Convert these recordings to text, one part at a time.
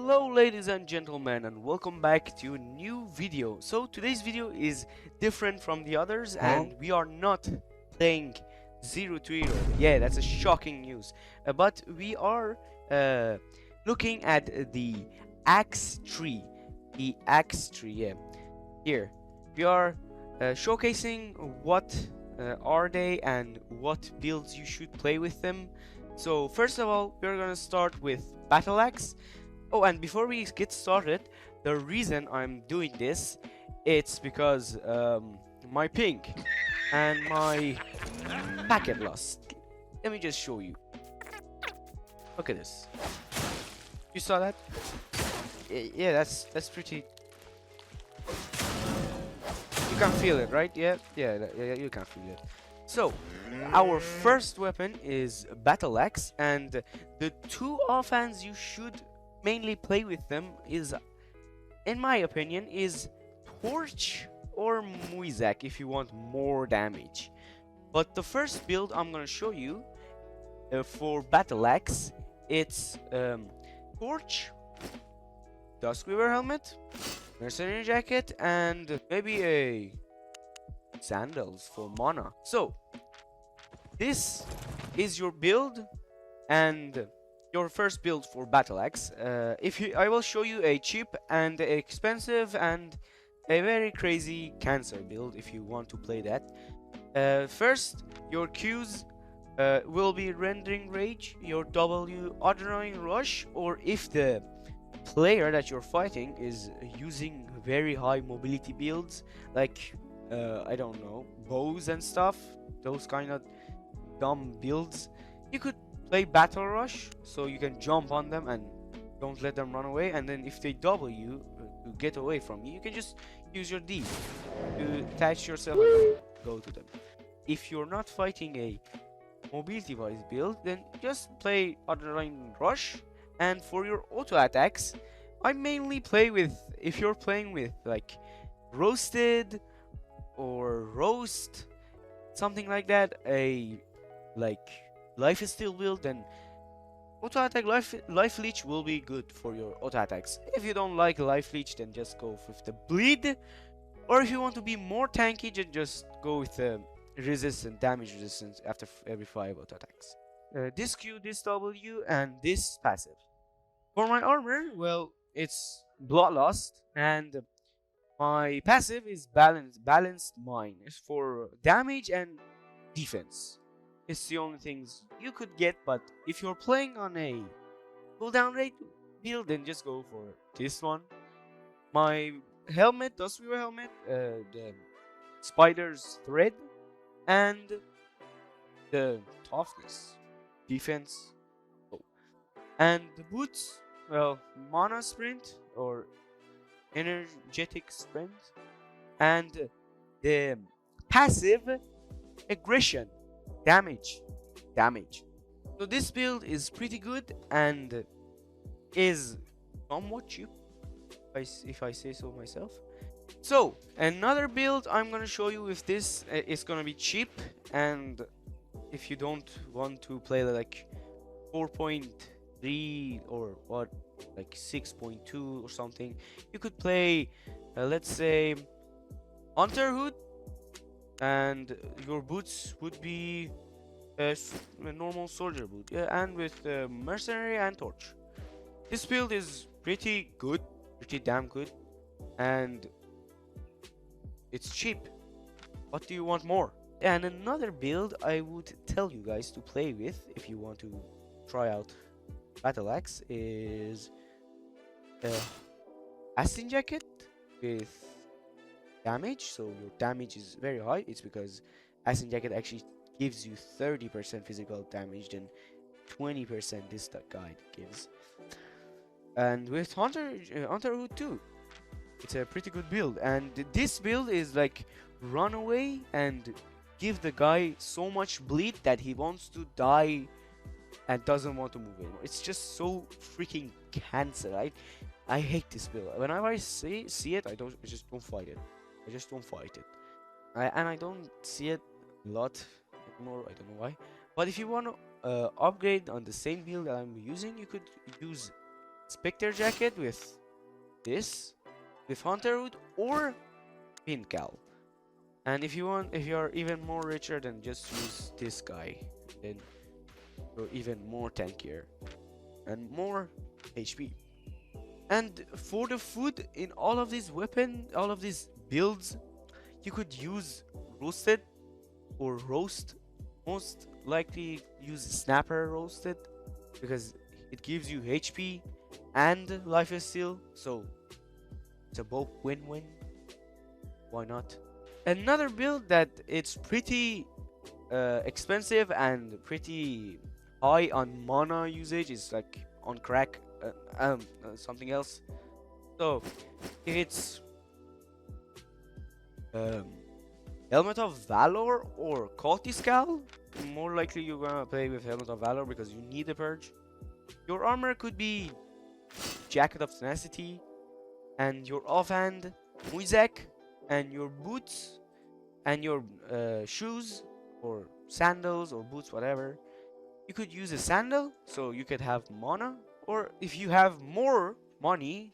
Hello ladies and gentlemen, and welcome back to a new video. So today's video is different from the others, and we are not playing 0 to Hero. Yeah, that's a shocking news. But we are looking at the axe tree. The axe tree, yeah. Here we are showcasing what are they and what builds you should play with them. So first of all, we're gonna start with battle axe. Oh, and before we get started, the reason I'm doing this, it's because my ping and my packet lost. Let me just show you. Look at this. You saw that? Yeah, that's pretty. You can feel it, right? Yeah, you can feel it. So, our first weapon is battle axe, and the two offhands you should mainly play with them is, in my opinion, is torch or muizak if you want more damage. But the first build I'm gonna show you for battle axe, it's torch, Duskweaver helmet, mercenary jacket, and maybe a sandals for mana. So this is your build and your first build for battle axe. I will show you a cheap and expensive and a very crazy cancer build if you want to play that. First, your Q's will be rendering rage, your W adrenaline rush, or if the player that you're fighting is using very high mobility builds like I don't know, bows and stuff, those kind of dumb builds, you could play battle rush so you can jump on them and don't let them run away, and then if they double you to get away from you, you can just use your D to attach yourself and go to them. If you're not fighting a mobility wise build, then just play adrenaline rush. And for your auto attacks, I mainly play with, if you're playing with like roasted or roast, something like that, a like life is still build, then auto attack life leech will be good for your auto attacks. If you don't like life leech, then just go with the bleed, or if you want to be more tanky, just go with the damage resistance after every 5 auto attacks. This Q, this W, and this passive. For my armor, well, it's bloodlust, and my passive is balanced mine. It's for damage and defense. It's the only things you could get, but if you're playing on a cooldown rate build, then just go for this one. My helmet, Duskweaver helmet, the spider's thread, and the toughness, defense. Oh. And the boots, well, mana sprint or energetic sprint, and the passive aggression, damage. So this build is pretty good and is somewhat cheap, if I say so myself. So another build I'm gonna show you with this is gonna be cheap, and if you don't want to play like 4.3 or what, like 6.2 or something, you could play let's say Hunter Hood, and your boots would be a normal soldier boot, and with mercenary and torch. This build is pretty good, pretty damn good, and it's cheap. What do you want more? And another build I would tell you guys to play with if you want to try out battle axe is Astin jacket with damage. So your damage is very high. It's because Astin jacket actually gives you 30% physical damage than 20% this guide gives. And with Hunter Hood too, it's a pretty good build. And this build is like run away and give the guy so much bleed that he wants to die and doesn't want to move anymore. It's just so freaking cancer, right? I hate this build. Whenever I see it, I just don't fight it. I just don't fight it. And I don't see it a lot anymore. I don't know why. But if you want to upgrade on the same build that I'm using, you could use Spectre jacket with this, with Hunter Hood or Pin Cal. And if you want, if you're even more richer, then just use this guy. Then you're even more tankier and more HP. And for the food in all of these all of these builds, you could use roasted or roast. Most likely use snapper roasted because it gives you HP and life is steal. So it's a both win-win. Why not? Another build that it's pretty expensive and pretty high on mana usage is like on crack something else. So if it's Helmet of Valor or Cultiscal, more likely you're gonna play with Helmet of Valor because you need the purge. Your armor could be Jacket of Tenacity, and your offhand Muizek, and your boots and your shoes or sandals or boots, whatever. You could use a sandal so you could have mana, or if you have more money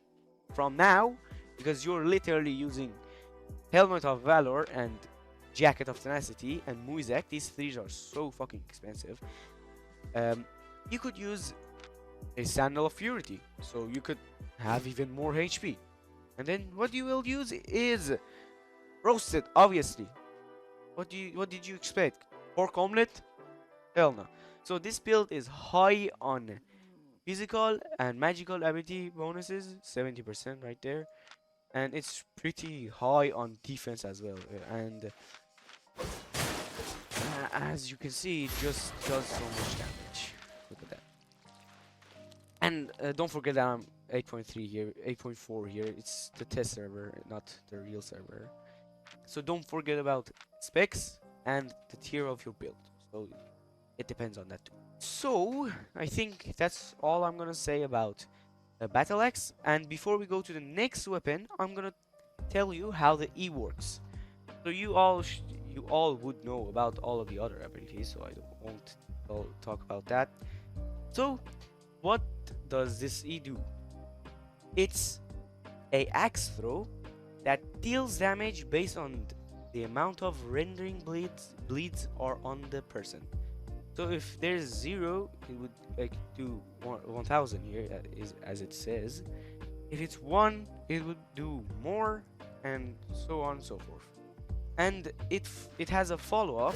from now, because you're literally using Helmet of Valor and Jacket of Tenacity and Muizek, these three are so fucking expensive. You could use a Sandal of Purity, so you could have even more HP. And then what you will use is roasted, obviously. What did you expect? Pork omelet? Hell no. So this build is high on physical and magical ability bonuses, 70% right there, and it's pretty high on defense as well. And as you can see, it just does so much damage. Look at that. And don't forget that I'm 8.3 here, 8.4 here. It's the test server, not the real server. So don't forget about specs and the tier of your build. So it depends on that too. So I think that's all I'm gonna say about Battle Axe. And before we go to the next weapon, I'm gonna tell you how the E works. So you all would know about all of the other abilities, so I won't talk about that. So what does this E do? It's a axe throw that deals damage based on the amount of rendering bleeds are on the person. So if there's 0, it would like do 1000 here, as it says. If it's 1, it would do more, and so on and so forth. And it has a follow-up.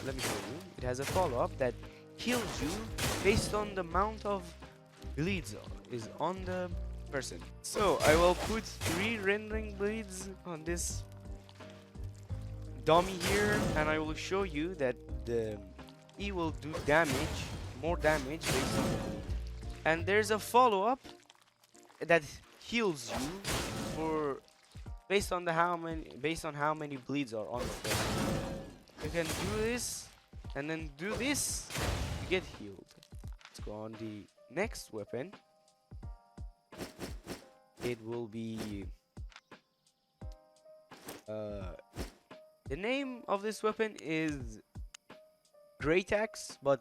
Let me show you. It has a follow-up that heals you based on the amount of bleeds is on the person. So I will put 3 rendering bleeds on this dummy here, and I will show you that the E will do damage, more damage based on the bleed. And there's a follow-up that heals you for based on how many bleeds are on the person. You can do this and then do this to get healed. Let's go on the next weapon. It will be the name of this weapon is Great Axe, but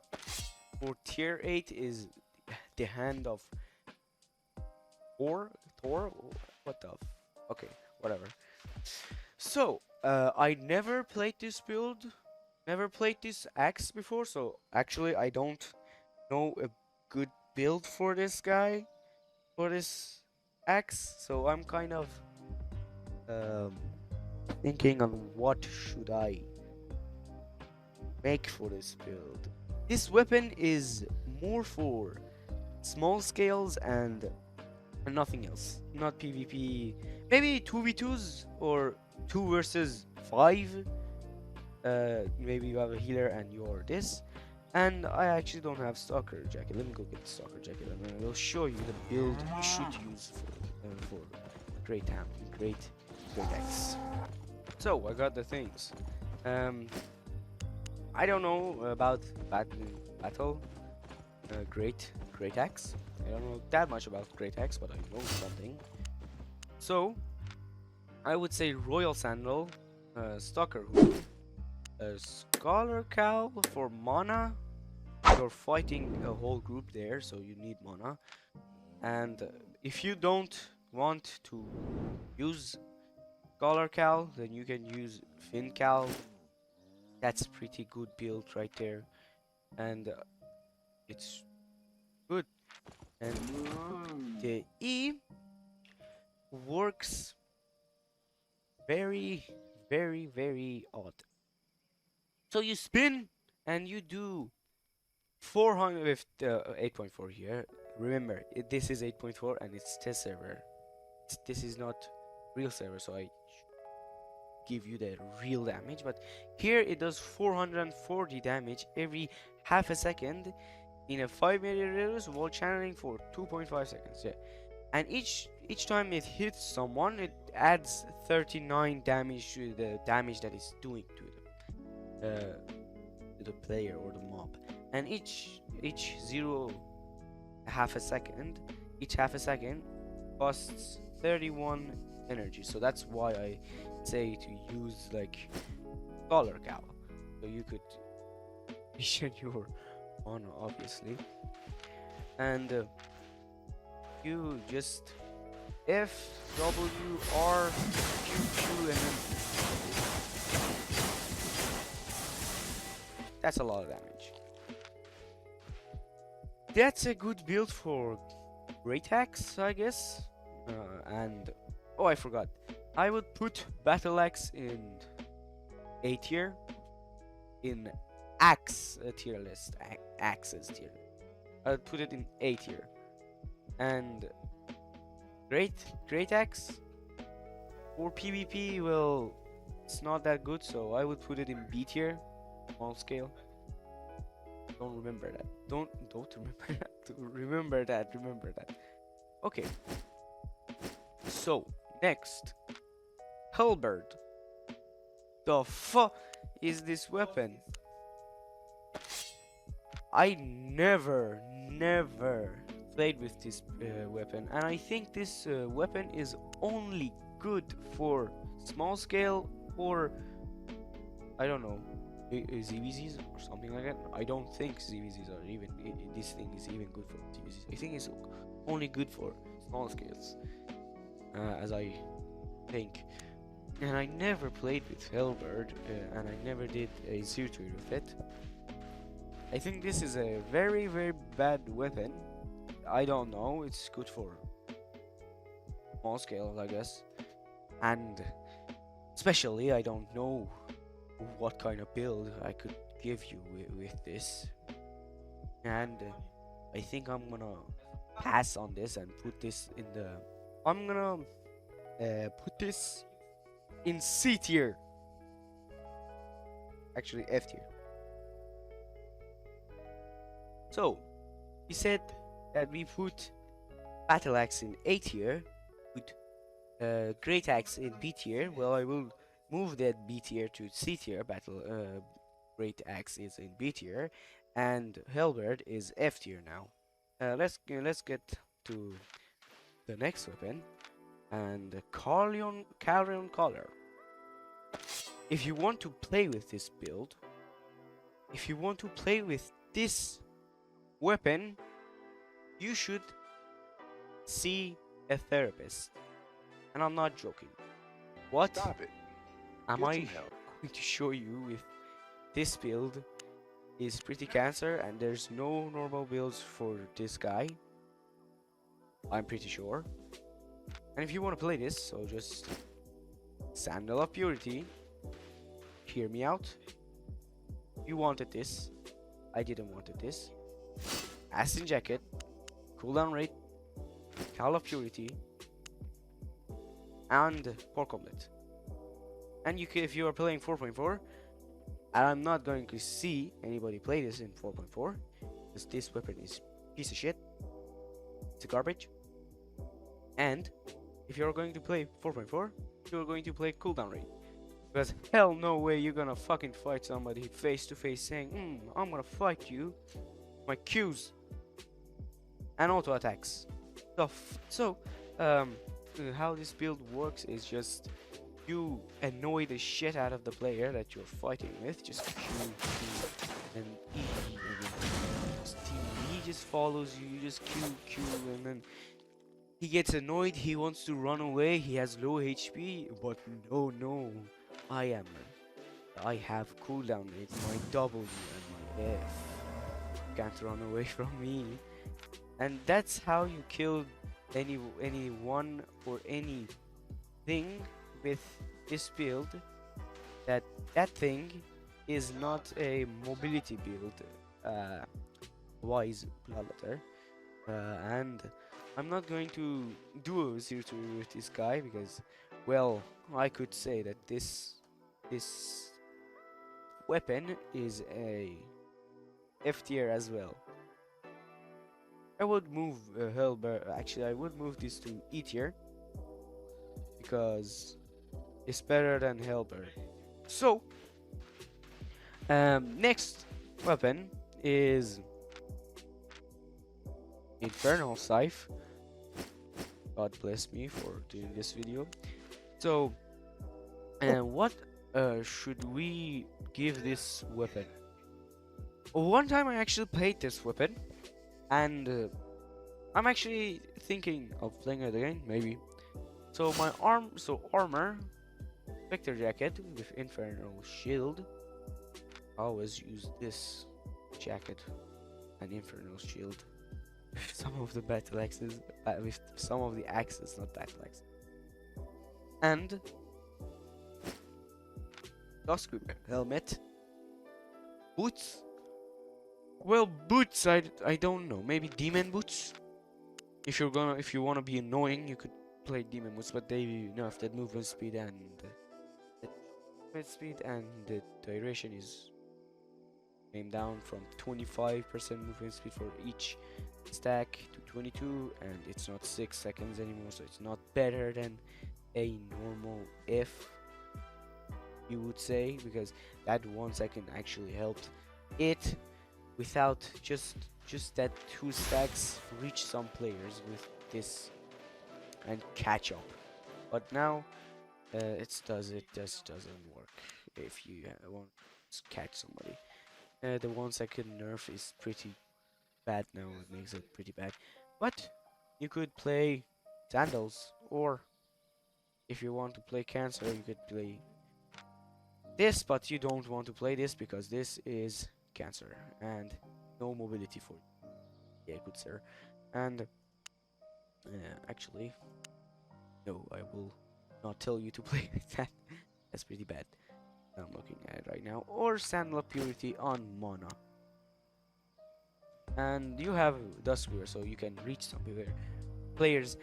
for tier 8 is the Hand of Thor? What the okay, whatever. So I never played this build, never played this axe before, so actually I don't know a good build for this guy, for this axe. So I'm kind of thinking on what should I make for this build. This weapon is more for small scales and nothing else, not PvP. Maybe 2v2s or 2 versus 5. Maybe you have a healer and you're this. And I actually don't have Stalker Jacket. Let me go get the Stalker Jacket and I will show you the build you should use for Great Axe. So I got the things. I don't know about battle. Great Axe. I don't know that much about Great Axe, but I know something. So I would say Royal Sandal, Stalker Hood, Scholar Cow for mana. You're fighting a whole group there, so you need mana. And if you don't want to use Scholar Cal, then you can use Fin Cal. That's pretty good build right there, and it's good. And the E works very, very, very odd. So you spin and you do 400 with 8.4 here. Remember, this is 8.4 and it's test server. This is not real server, so I give you the real damage. But here it does 440 damage every half a second in a 5-minute radius while channeling for 2.5 seconds. Yeah, and each time it hits someone, it adds 39 damage to the damage that it's doing to the player or the mob. And each zero half a second, each half a second costs 31 energy. So that's why I say to use like Scholar Cal, so you could vision your honor, obviously. And you just F W R Q Q and then that's a lot of damage. That's a good build for Great Axe, I guess. And oh, I forgot. I would put Battle Axe in A tier, in Axe tier list, Axes tier. I'd put it in A tier, and Great Axe for PvP, well, it's not that good, so I would put it in B tier, small scale. Don't remember that. Don't remember that. Remember that. Okay. So next, Halberd. The fuck is this weapon? I never played with this weapon, and I think this weapon is only good for small scale or I don't know, ZVZs or something like that. I don't think ZVZs are even this thing is even good for ZVZs. I think it's only good for small scales, as I think. And I never played with Halberd, and I never did a zero with it. I think this is a very bad weapon. I don't know, it's good for small scale, I guess. And especially, I don't know what kind of build I could give you with this. And I think I'm gonna pass on this and put this in the... I'm gonna put this in C tier. Actually, F tier. So, he said that we put Battle Axe in A tier, put Great Axe in B tier. Well, I will move that B tier to C tier. Great Axe is in B tier, and Halberd is F tier now. Let's get to the next weapon, and the Carrion Collar. If you want to play with this build, if you want to play with this weapon, you should see a therapist. And I'm not joking. What Stop it. am Get I some help. going to show you with this build is pretty cancer, and there's no normal builds for this guy, I'm pretty sure. And if you want to play this, so just Sandal of Purity, hear me out. You wanted this, I didn't wanted this. Acid Jacket, cooldown rate, Call of Purity, and Pork Omelet. And you can, if you are playing 4.4, and I'm not going to see anybody play this in 4.4, because this weapon is piece of shit. It's a garbage. And if you're going to play 4.4, you're going to play cooldown rate. Because hell no way you're gonna fucking fight somebody face to face saying, I'm gonna fight you. My Qs and auto attacks. So, how this build works is just you annoy the shit out of the player that you're fighting with. Just Q, and E, and then just just follows you. You just Q, and then he gets annoyed. He wants to run away. He has low HP, but no, I have cooldown. It's my W and my F. Can't run away from me. And that's how you kill anyone or anything with this build. That thing is not a mobility build. Wise Blalater. And I'm not going to do a 0-2 with this guy because, well, I could say that this weapon is a F tier as well. I would move Halberd. Actually, I would move this to E tier because it's better than Halberd. So, next weapon is Infernal scythe. God bless me for doing this video. So, what should we give this weapon? One time I actually played this weapon, and I'm actually thinking of playing it again, maybe. So my armor, Vector jacket with Infernal shield. I always use this jacket and Infernal shield. Some of the battle axes, with some of the axes, not battle axes. And Duskweaver helmet, boots. Well, boots, I don't know. Maybe demon boots. If you wanna be annoying, you could play demon boots, but they nerfed that movement speed and the duration is came down from 25% movement speed for each stack to 22, and it's not 6 seconds anymore, so it's not better than a normal F, you would say, because that 1 second actually helped it without just that 2 stacks reach some players with this and catch up. But now it just doesn't work if you want to catch somebody. The 1 second nerf is pretty bad now. It makes it pretty bad. But you could play sandals, or if you want to play cancer, you could play this, but you don't want to play this because this is cancer and no mobility for you. Yeah, good sir. And actually, no, I will not tell you to play that. That's pretty bad. I'm looking at it right now. Or Sandal Purity on Mana. And you have Duskweaver, so you can reach some players.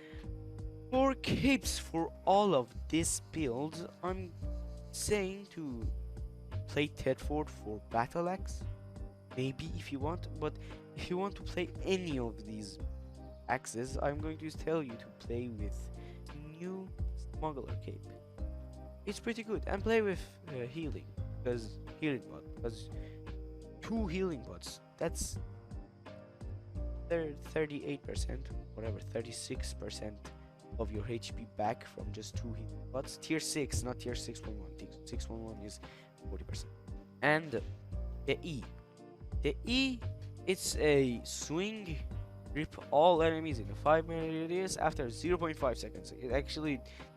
For capes for all of this build, I'm saying to play Tedford for Battle Axe. Maybe if you want, but if you want to play any of these axes, I'm going to tell you to play with new Smuggler cape. It's pretty good, and play with healing, because 2 healing pots, that's 38%, whatever, 36% of your HP back from just 2 healing pots. Tier 6, not tier 6.1. Tier 6.1 is 40%. And the E, it's a swing, rip all enemies in a 5-minute radius after 0.5 seconds.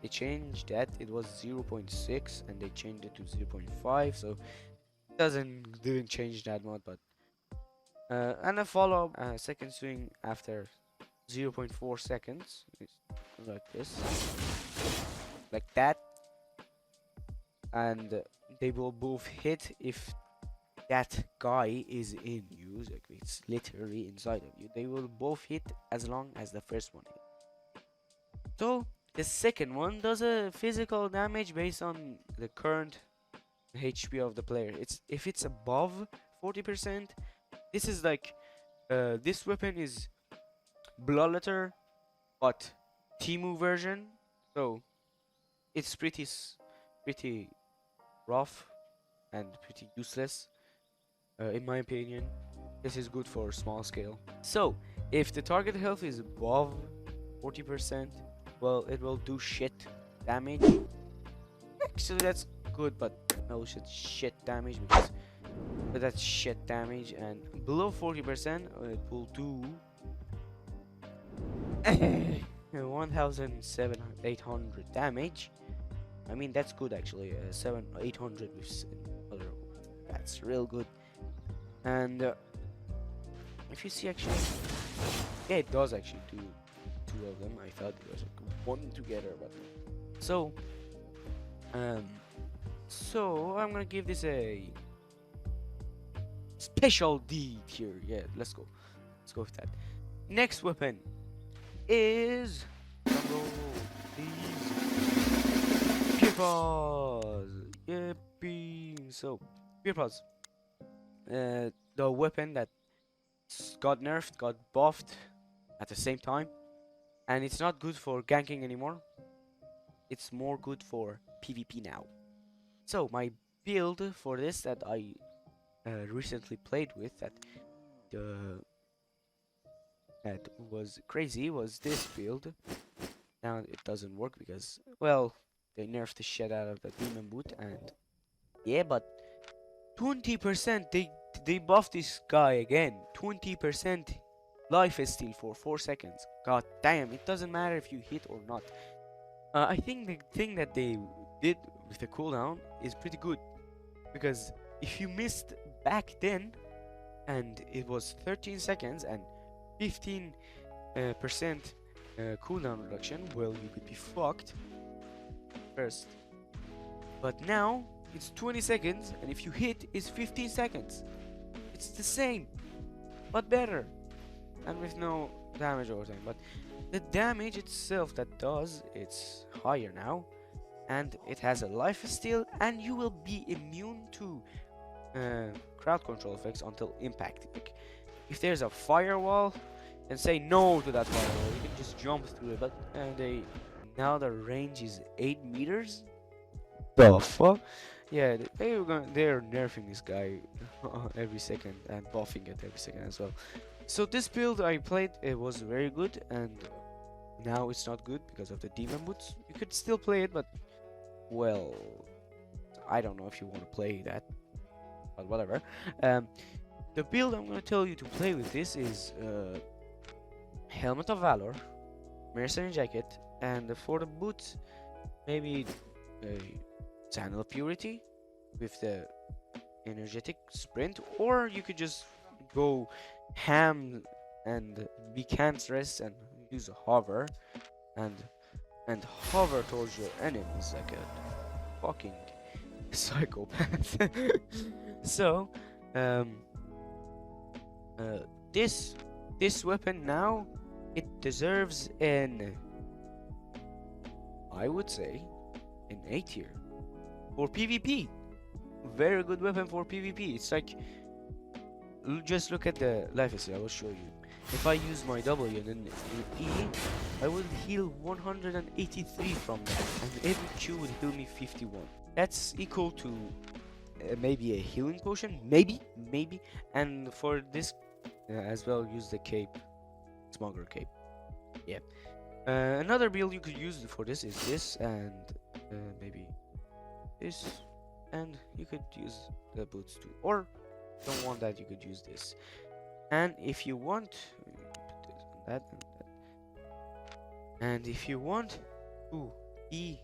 They changed that. It was 0.6 and they changed it to 0.5, so it didn't change that much. But and a follow-up second swing after 0.4 seconds, it's like this, like that, and they will both hit if that guy is in you, like it's literally inside of you. They will both hit as long as the first one hit. So the second one does a physical damage based on the current HP of the player. If it's above 40%, this is like this weapon is Bloodletter but Timu version, so it's pretty rough and pretty useless. In my opinion, this is good for small scale. So, if the target health is above 40%, well, it will do shit damage. Actually, that's good, but no shit damage because but that's shit damage. And below 40%, it will do 1,800 damage. I mean, that's good actually. 800 with other. That's real good. And if you see actually, yeah, it does actually do two of them. I thought it was like one together, but so so I'm gonna give this a special D tier. Yeah, let's go. Let's go with that. Next weapon is these paws. Yippee! So paws. The weapon that got nerfed, got buffed at the same time, and it's not good for ganking anymore. It's more good for PvP now. So my build for this that I recently played with that was crazy was this build. Now it doesn't work because, well, they nerfed the shit out of the demon boot, and yeah, but 20% they buffed this guy again. 20% life is steal for 4 seconds. God damn, it doesn't matter if you hit or not. I think the thing that they did with the cooldown is pretty good, because if you missed back then and it was 13 seconds and 15% cooldown reduction, well, you could be fucked first. But now it's 20 seconds, and if you hit, it's 15 seconds. It's the same, but better, and with no damage over time. But the damage itself that does, it's higher now, and it has a life steal, and you will be immune to crowd control effects until impact. Like, if there's a firewall, then say no to that firewall. You can just jump through it. But now the range is 8 meters. The fuck? Yeah, they're nerfing this guy every second and buffing it every second as well. So this build I played, it was very good, and now it's not good because of the demon boots. You could still play it, but well, I don't know if you want to play that, but whatever. The build I'm gonna tell you to play with this is Helmet of Valor, Mercenary Jacket, and for the boots, maybe Channel of Purity with the Energetic Sprint, or you could just go ham and be cancerous and use a hover and hover towards your enemies like a fucking psychopath. So this weapon now, it deserves I would say an A tier for PvP. Very good weapon for PvP. It's like, just look at the life steal. I will show you. If I use my W and then E, I will heal 183 from that, and every Q would heal me 51. That's equal to maybe a healing potion, maybe. And for this as well, use the cape, smuggler cape. Yeah. Another build you could use for this is this, and maybe this, and you could use the boots too. Or don't want that, you could use this. And if you want, put this on that and that. And if you want to be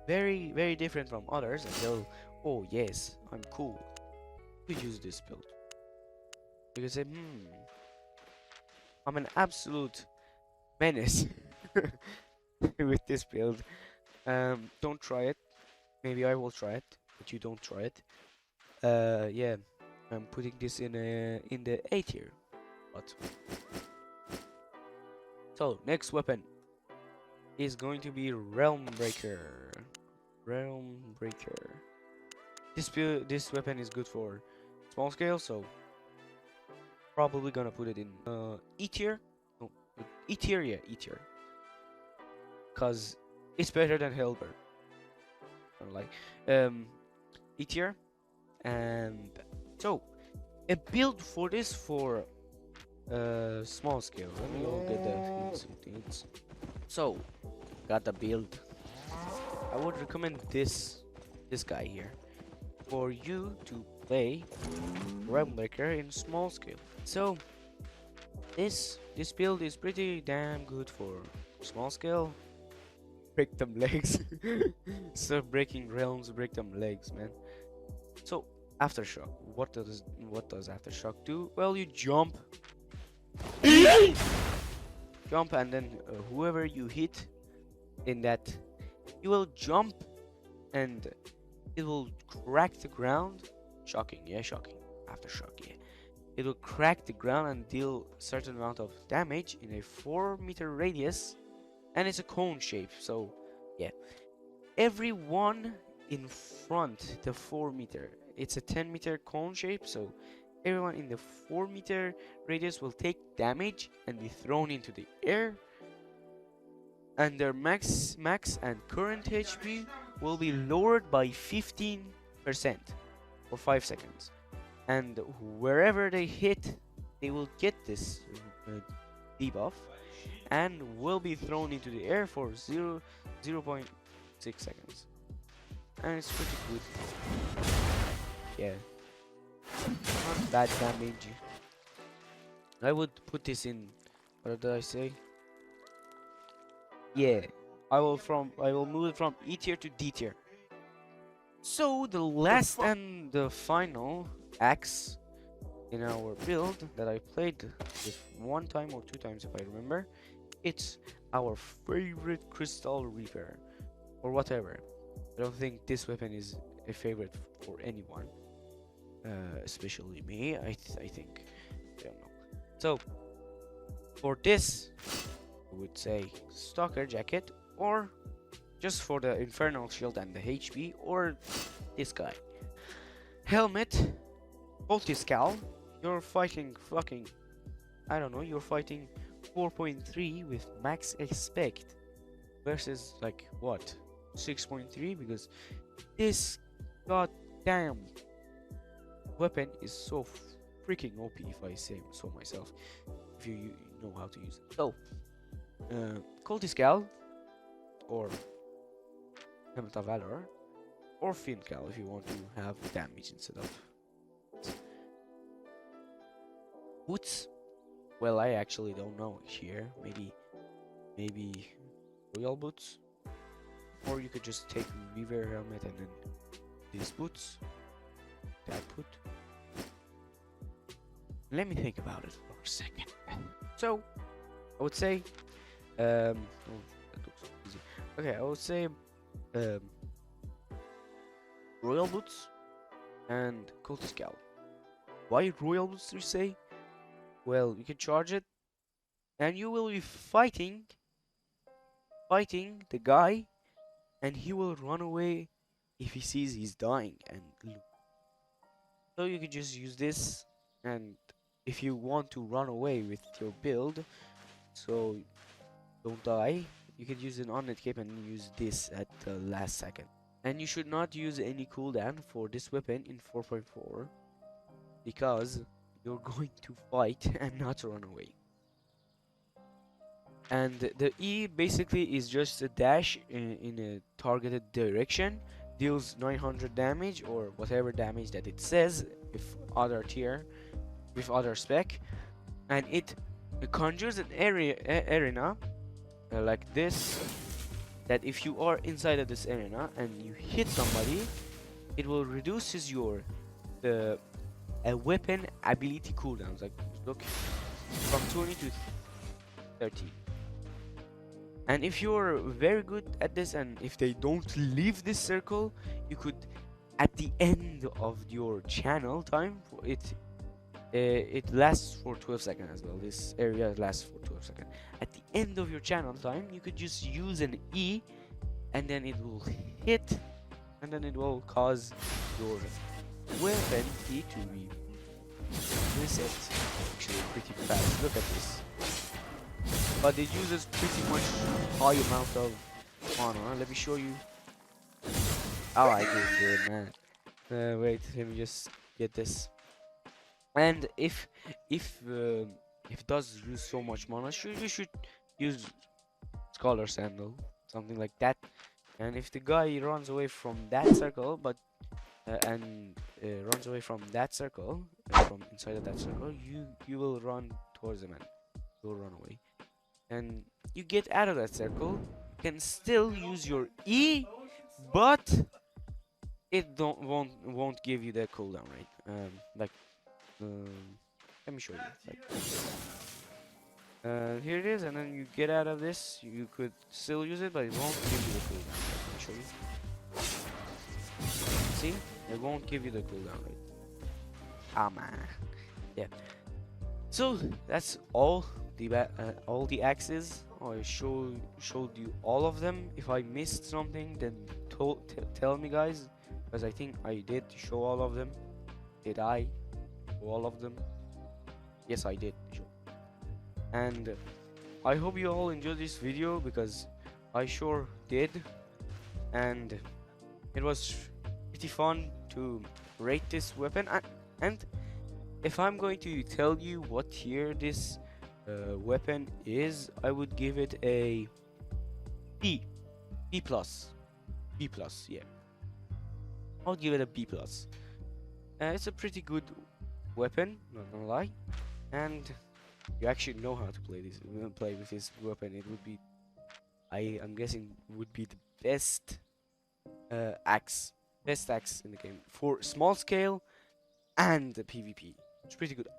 very, very different from others and they'll, oh yes, I'm cool, you could use this build. You could say, I'm an absolute menace with this build. Don't try it. Maybe I will try it, but you don't try it. Yeah, I'm putting this in the A tier. But so next weapon is going to be Realm Breaker. This weapon is good for small scale, so probably gonna put it in E tier. No, E tier, yeah, E tier. Cause it's better than Halberd. Like E tier. And so a build for this for small scale. Let me go get the hints. So got the build. I would recommend this guy here for you to play Realm Breaker in small scale. So this build is pretty damn good for small scale. Break them legs. Stop breaking realms, break them legs, man. So aftershock, what does aftershock do? Well, you jump, jump, and then whoever you hit in that, you will jump, and it will crack the ground. Shocking, yeah, shocking. Aftershock, yeah. It will crack the ground and deal a certain amount of damage in a 4-meter radius, and it's a cone shape. So yeah, everyone in front the 4-meter, it's a 10-meter cone shape, so everyone in the 4-meter radius will take damage and be thrown into the air, and their max and current HP will be lowered by 15% for 5 seconds, and wherever they hit they will get this debuff and will be thrown into the air for 0.6 seconds, and it's pretty good. Yeah, not bad damage. I would put this in, what did I say? Yeah, I will move it from E tier to D tier. So the last and the final axe in our build that I played with 1 time or 2 times if I remember, it's our favorite Crystal Reaper or whatever. I don't think this weapon is a favorite for anyone, especially me. I think, I don't know. So for this, I would say Stalker Jacket, or just for the Infernal Shield and the HP, or this guy. Helmet, Scowl. You're fighting fucking, I don't know, you're fighting 4.3 with max expect versus like what, 6.3, because this goddamn weapon is so freaking OP, if I say so myself, if you know how to use it. So Scowl, or Helmet of Valor, or Fincal if you want to have damage instead of boots. Well, I actually don't know here. Maybe royal boots, or you could just take Reaver helmet and then these boots. That put. Let me think about it for a second. So I would say, oh, that looks so easy. Okay, I would say, royal boots and cultist gal. Why royal boots, you say? Well, you can charge it, and you will be fighting the guy, and he will run away if he sees he's dying. And so you can just use this, and if you want to run away with your build, so don't die, you can use an on-net cape and use this at the last second. And you should not use any cooldown for this weapon in 4.4, because you're going to fight and not run away. And the E basically is just a dash in a targeted direction, deals 900 damage or whatever damage that it says with other tier, with other spec, and it conjures an arena like this, that if you are inside of this arena and you hit somebody, it will reduces your weapon ability cooldowns, like look, from 20 to 30. And if you're very good at this, and if they don't leave this circle, you could, at the end of your channel time, it lasts for 12 seconds as well. This area lasts for 12 seconds. At the end of your channel time, you could just use an E, and then it will hit, and then it will cause your weapon E to be reset. Actually, pretty fast. Look at this. But it uses pretty much high amount of mana. Let me show you. Oh, I did good, man. Wait, let me just get this. And if it does use so much mana, you should use Scholar Sandal, something like that. And if the guy runs away from that circle, but and runs away from that circle, from inside of that circle, you will run towards them and you'll run away. And you get out of that circle, you can still use your E, but it won't give you the cooldown rate. Um, let me show you. Here it is, and then you get out of this. You could still use it, but it won't give you the cooldown. Let me show you. See, it won't give you the cooldown rate. Ah man, yeah. So that's all the axes. I showed you all of them. If I missed something, then tell me, guys, because I think I did show all of them. Did I show all of them? Yes, I did. And I hope you all enjoyed this video, because I sure did, and it was pretty fun to rate this weapon. And if I'm going to tell you what tier this weapon is, I would give it a B plus, yeah. I'll give it a B plus. It's a pretty good weapon, not gonna lie, and you actually know how to play with this weapon. It would be, I'm guessing, would be the best axe in the game for small scale and the PvP. It's pretty good.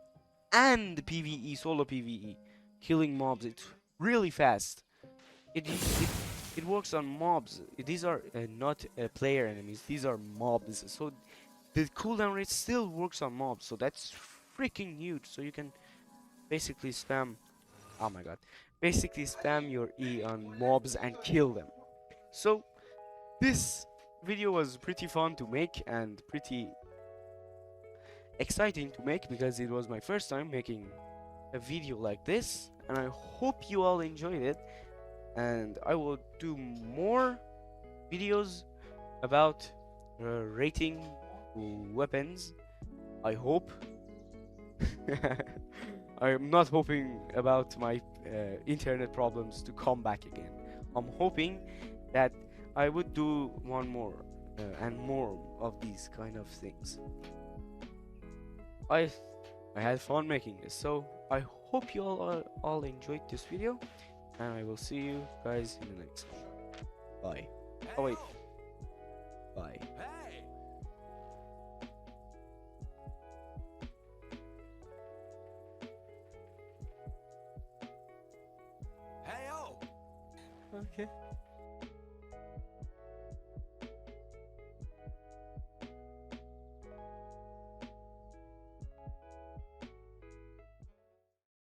And the PvE, solo PvE, killing mobs, it's really fast. It works on mobs. These are not player enemies, these are mobs. So the cooldown rate still works on mobs, so that's freaking huge. So you can basically spam, oh my god, basically spam your E on mobs and kill them. So this video was pretty fun to make and pretty exciting to make, because it was my first time making a video like this, and I hope you all enjoyed it. And I will do more videos about rating weapons, I hope. I'm not hoping about my internet problems to come back again. I'm hoping that I would do one more and more of these kind of things. I had fun making this, so I hope you all enjoyed this video, and I will see you guys in the next one. Bye. Oh wait.